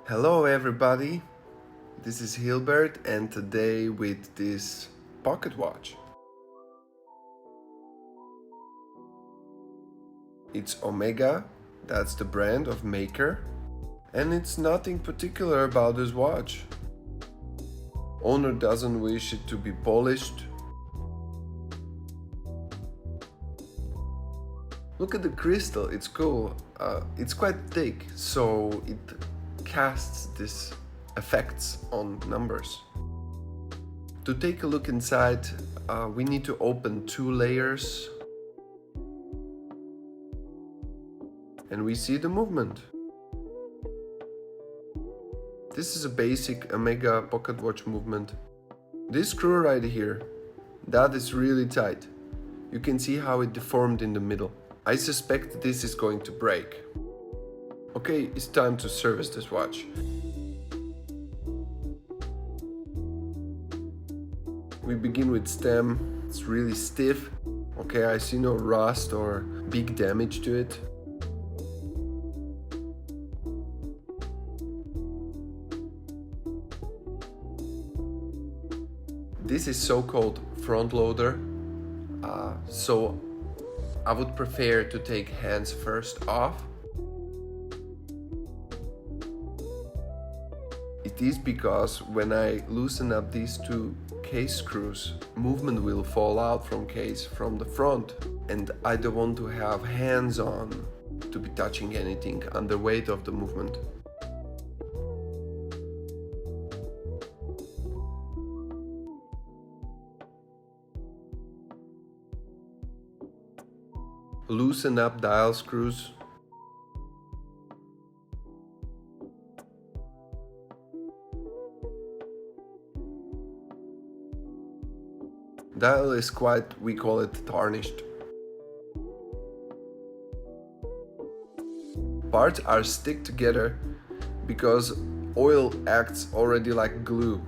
Hello everybody, this is Hilbert and today with this pocket watch. It's Omega, that's the brand of maker, and it's nothing particular about this watch. Owner doesn't wish it to be polished. Look at the crystal, it's cool. It's quite thick, so it casts these effects on numbers. To take a look inside, we need to open 2 layers and we see the movement. This is a basic Omega pocket watch movement. This screw right here, that is really tight. You can see how it deformed in the middle. I suspect this is going to break. Okay, it's time to service this watch. We begin with stem. It's really stiff. Okay, I see no rust or big damage to it. This is so-called front loader, so I would prefer to take hands first off. It is because when I loosen up these 2 case screws, movement will fall out from case from the front, and I don't want to have hands on to be touching anything under weight of the movement. Loosen up dial screws. Dial is quite, we call it tarnished. Parts are stick together because oil acts already like glue.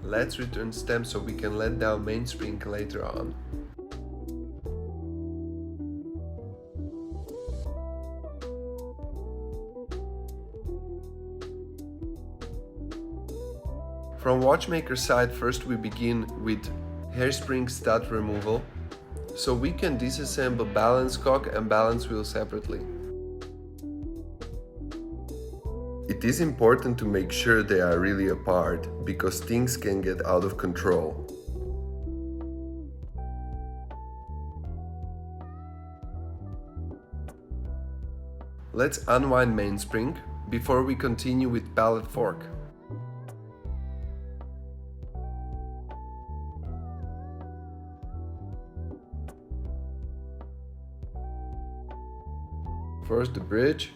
Let's return stem so we can let down mainspring later on. From watchmaker side, first we begin with hairspring stud removal, so we can disassemble balance cock and balance wheel separately. It is important to make sure they are really apart, because things can get out of control. Let's unwind mainspring before we continue with pallet fork. First the bridge.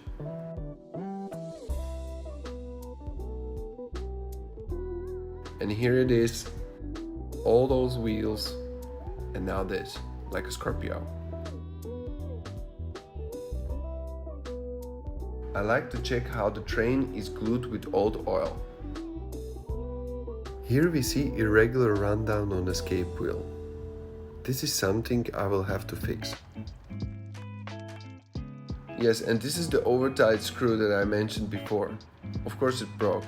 And here it is, all those wheels, and now this, like a Scorpio. I like to check how the train is glued with old oil. Here we see irregular rundown on the escape wheel. This is something I will have to fix. Yes, and this is the overtight screw that I mentioned before. Of course it broke.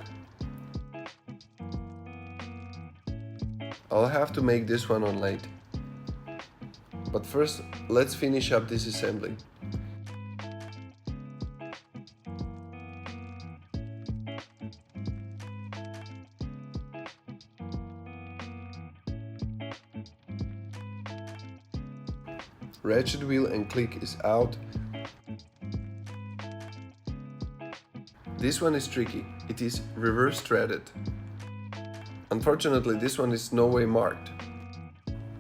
I'll have to make this one on lathe. But first, let's finish up this assembly. Ratchet wheel and click is out. This one is tricky. It is reverse threaded. Unfortunately, this one is no way marked.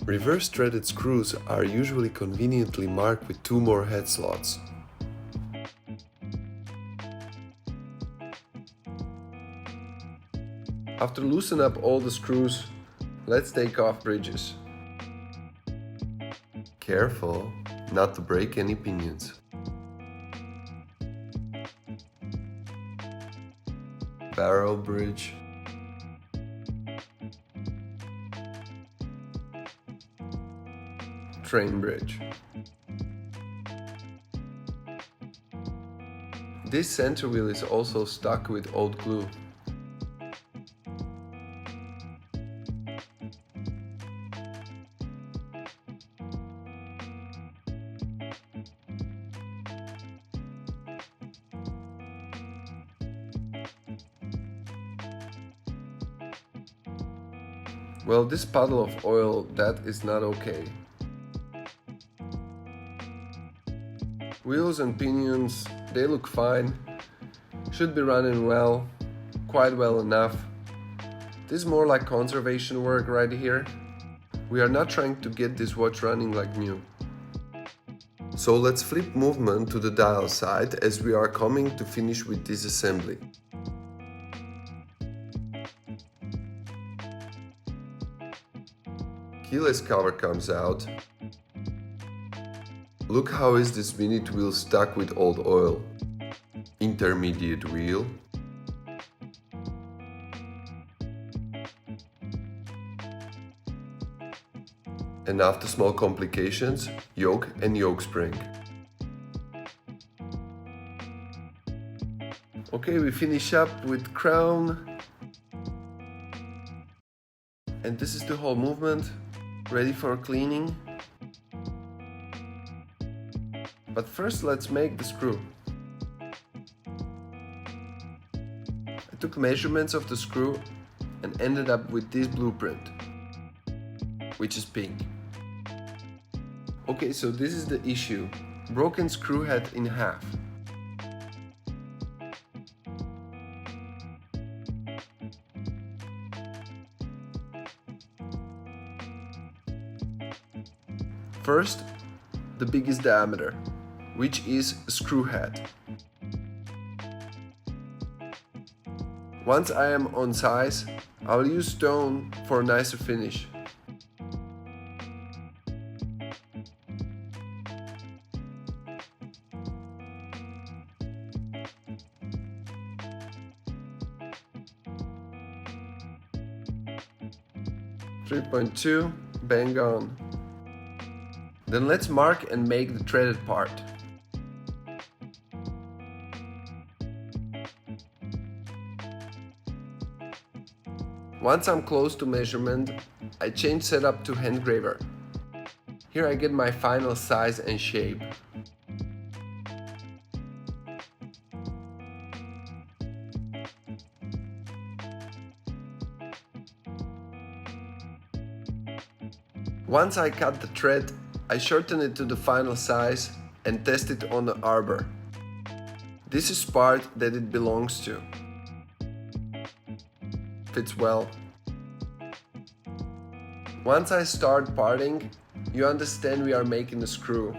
Reverse threaded screws are usually conveniently marked with 2 more head slots. After loosen up all the screws, let's take off bridges. Careful not to break any pinions. Barrel bridge. train bridge. This center wheel is also stuck with old glue. Well, this puddle of oil, that is not okay. Wheels and pinions, they look fine. Should be running well, quite well enough. This is more like conservation work right here. We are not trying to get this watch running like new. So let's flip movement to the dial side as we are coming to finish with this assembly. Keyless cover comes out. Look how is this minute wheel stuck with old oil. Intermediate wheel. And after small complications, yoke and yoke spring. Okay, we finish up with crown. And this is the whole movement, ready for cleaning. But first let's make the screw. I took measurements of the screw and ended up with this blueprint, which is pink. Okay, so this is the issue. Broken screw head in half. First, the biggest diameter, which is screw head. Once I am on size, I will use stone for a nicer finish. .2, bang on. Then let's mark and make the threaded part. Once I'm close to measurement, I change setup to hand graver. Here I get my final size and shape. Once I cut the thread, I shorten it to the final size and test it on the arbor. This is part that it belongs to. Fits well. Once I start parting, you understand we are making a screw.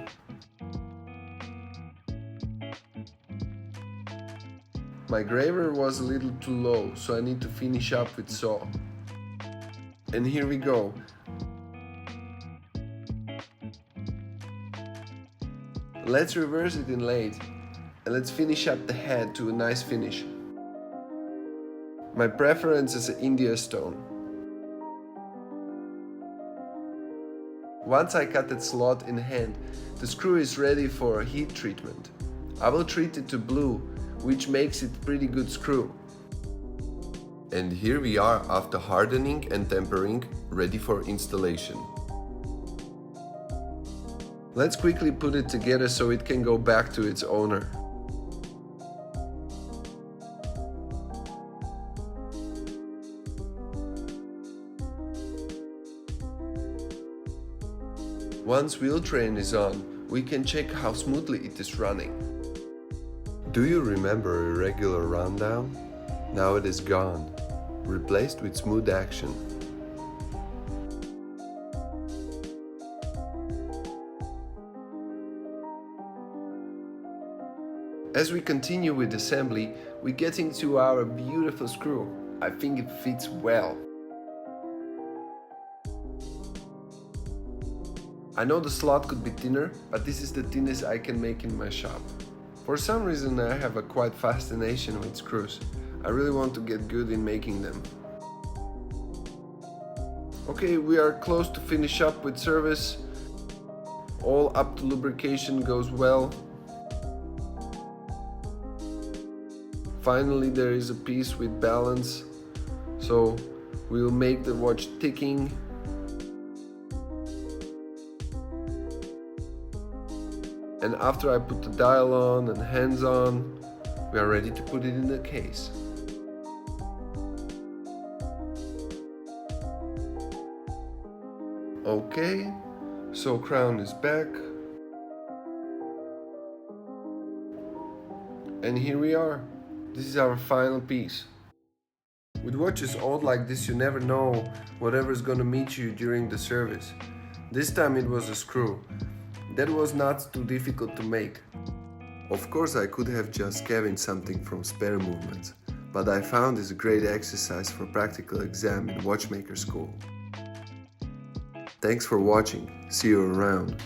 My graver was a little too low, so I need to finish up with saw. And here we go. Let's reverse it in lathe and let's finish up the head to a nice finish. My preference is an India stone. Once I cut that slot in hand, the screw is ready for heat treatment. I will treat it to blue, which makes it pretty good screw. And here we are after hardening and tempering, ready for installation. Let's quickly put it together so it can go back to its owner. Once wheel train is on, we can check how smoothly it is running. Do you remember a regular rundown? Now it is gone, replaced with smooth action. As we continue with assembly, we get into our beautiful screw. I think it fits well. I know the slot could be thinner, but this is the thinnest I can make in my shop. For some reason I have a quite fascination with screws. I really want to get good in making them. Okay, we are close to finish up with service. all up to lubrication goes well. Finally, there is a piece with balance, so we'll make the watch ticking. And after I put the dial on and hands on, we are ready to put it in the case. Okay, so crown is back. And here we are. This is our final piece. With watches old like this, you never know whatever is gonna meet you during the service. This time it was a screw. That was not too difficult to make. Of course, I could have just cabined something from spare movements, but I found this a great exercise for practical exam in watchmaker school. Thanks for watching. See you around.